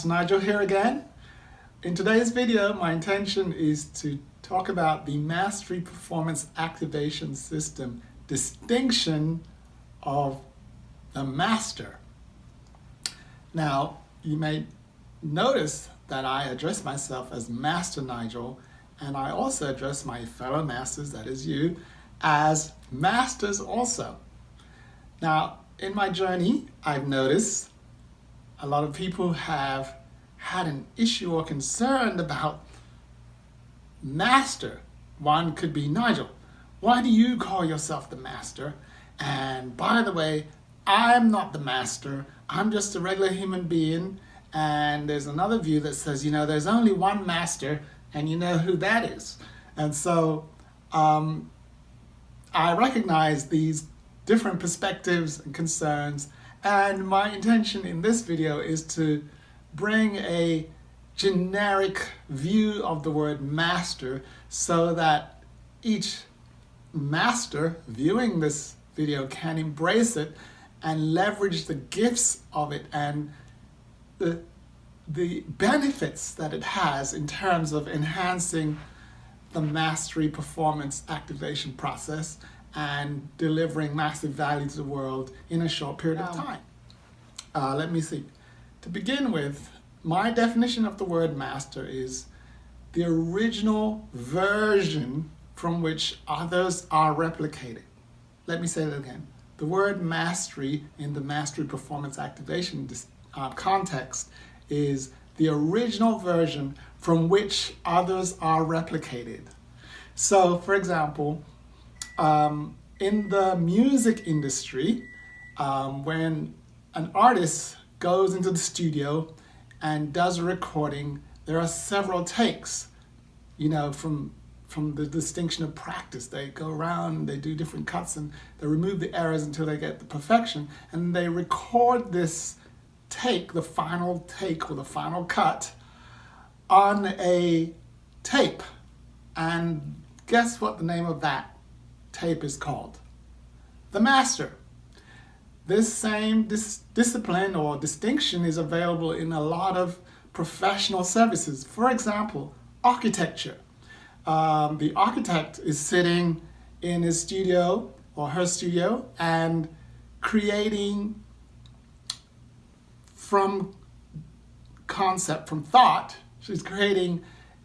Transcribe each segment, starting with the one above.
Nigel here again. In today's video, my intention is to talk about the Mastery Performance Activation System distinction of the master. Now, you may notice that I address myself as Master Nigel, and I also address my fellow masters, that is you, as masters also. Now, in my journey, I've noticed a lot of people have had an issue or concern about master. One could be Nigel. Why do you call yourself the master? And by the way, I'm not the master. I'm just a regular human being. And there's another view that says, you know, there's only one master and you know who that is. And so I recognize these different perspectives and concerns. And my intention in this video is to bring a generic view of the word master so that each master viewing this video can embrace it and leverage the gifts of it and the benefits that it has in terms of enhancing the mastery performance activation process and delivering massive value to the world in a short period of time. Let me see. To begin with, my definition of the word master is the original version from which others are replicated. Let me say that again. The word mastery in the mastery performance activation context is the original version from which others are replicated. So, for example, in the music industry, when an artist goes into the studio and does a recording, there are several takes, you know, from the distinction of practice. They go around, they do different cuts, and they remove the errors until they get the perfection, and they record this take, the final take or the final cut, on a tape. And guess what the name of that tape is called? The master. This same discipline or distinction is available in a lot of professional services. For example, architecture. The architect is sitting in his studio or her studio and creating from concept, from thought. She's creating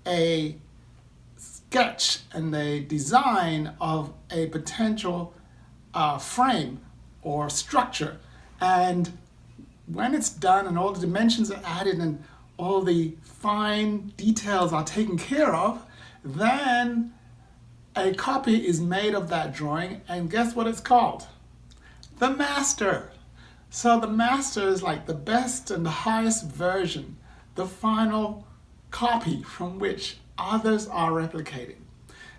a sketch and a design of a potential frame or structure. And when it's done and all the dimensions are added and all the fine details are taken care of, then a copy is made of that drawing, and guess what it's called? The master. So the master is like the best and the highest version, the final copy from which others are replicating.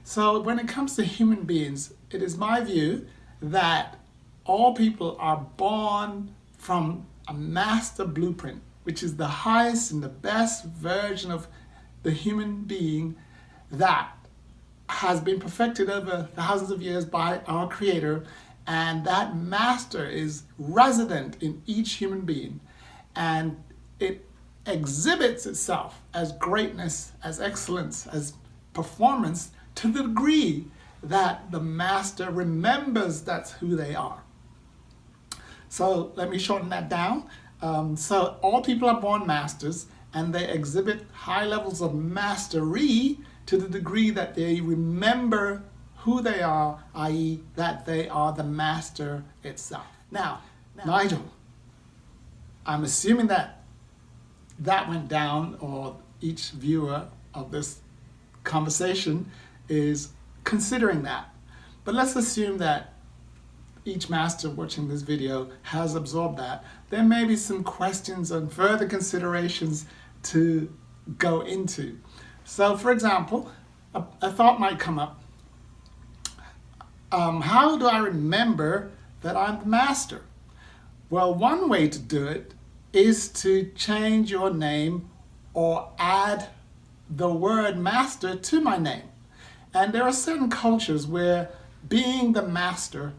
So when it comes to human beings, it is my view that all people are born from a master blueprint, which is the highest and the best version of the human being that has been perfected over thousands of years by our Creator. And that master is resident in each human being, and it exhibits itself as greatness, as excellence, as performance to the degree that the master remembers that's who they are. So let me shorten that down. So all people are born masters, and they exhibit high levels of mastery to the degree that they remember who they are, i.e. that they are the master itself. Now, Nigel, I'm assuming that went down, or each viewer of this conversation is considering that. But let's assume that each master watching this video has absorbed that. There may be some questions and further considerations to go into. So, for example, a thought might come up. How do I remember that I'm the master? Well, one way to do it is to change your name or add the word master to my name. And there are certain cultures where being the master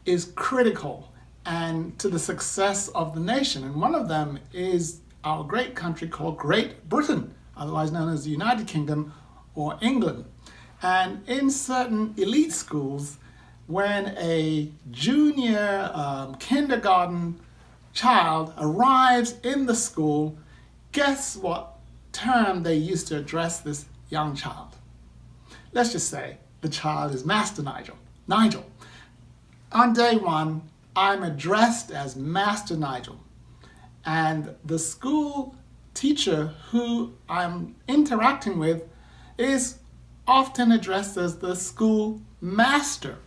is critical and to the success of the nation. And one of them is our great country called Great Britain, otherwise known as the United Kingdom or England. And in certain elite schools, when a junior kindergarten child arrives in the school, guess what term they use to address this young child? Let's just say the child is Master Nigel. Nigel. On day one, I'm addressed as Master Nigel. And the school teacher who I'm interacting with is often addressed as the school master.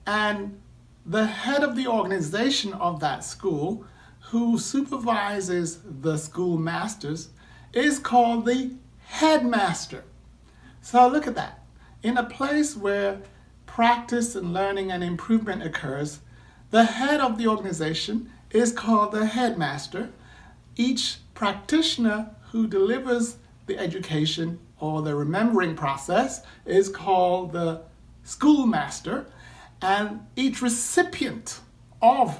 And the head of the organization of that school, who supervises the school masters, is called the headmaster. So look at that. In a place where practice and learning and improvement occurs, the head of the organization is called the headmaster. Each practitioner who delivers the education or the remembering process is called the schoolmaster, and each recipient of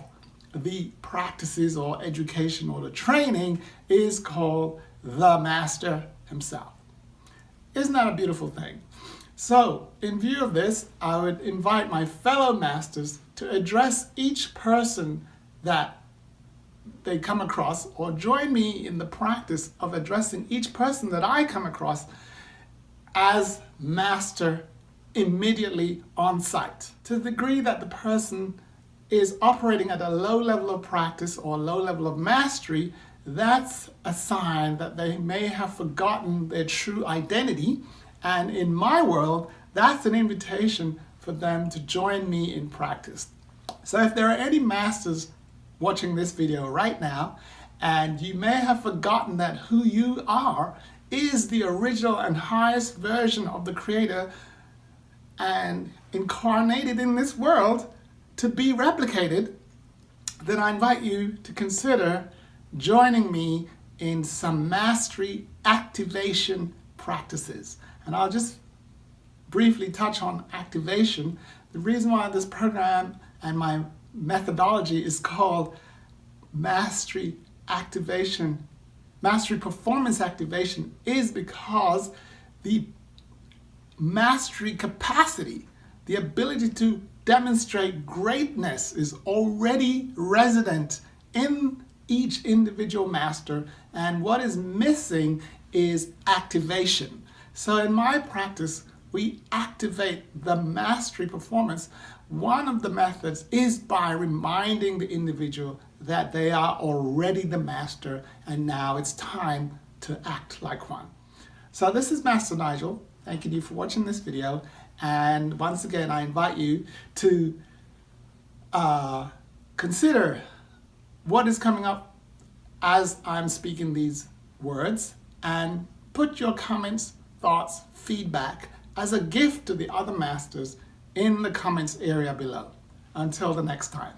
the practices or education or the training is called the master himself. Isn't that a beautiful thing? So, in view of this, I would invite my fellow masters to address each person that they come across, or join me in the practice of addressing each person that I come across as master immediately on site. To the degree that the person is operating at a low level of practice or low level of mastery, that's a sign that they may have forgotten their true identity. And in my world, that's an invitation for them to join me in practice. So if there are any masters watching this video right now, and you may have forgotten that who you are is the original and highest version of the Creator and incarnated in this world to be replicated, then I invite you to consider joining me in some mastery activation practices. And I'll just briefly touch on activation. The reason why this program and my methodology is called Mastery Activation, Mastery Performance Activation, is because the mastery capacity, the ability to demonstrate greatness, is already resident in each individual master, and what is missing is activation. So in my practice, we activate the mastery performance. One of the methods is by reminding the individual that they are already the master and now it's time to act like one. So this is Master Nigel. Thanking you for watching this video. And once again, I invite you to consider what is coming up as I'm speaking these words, and put your comments, thoughts, feedback as a gift to the other masters in the comments area below. Until the next time.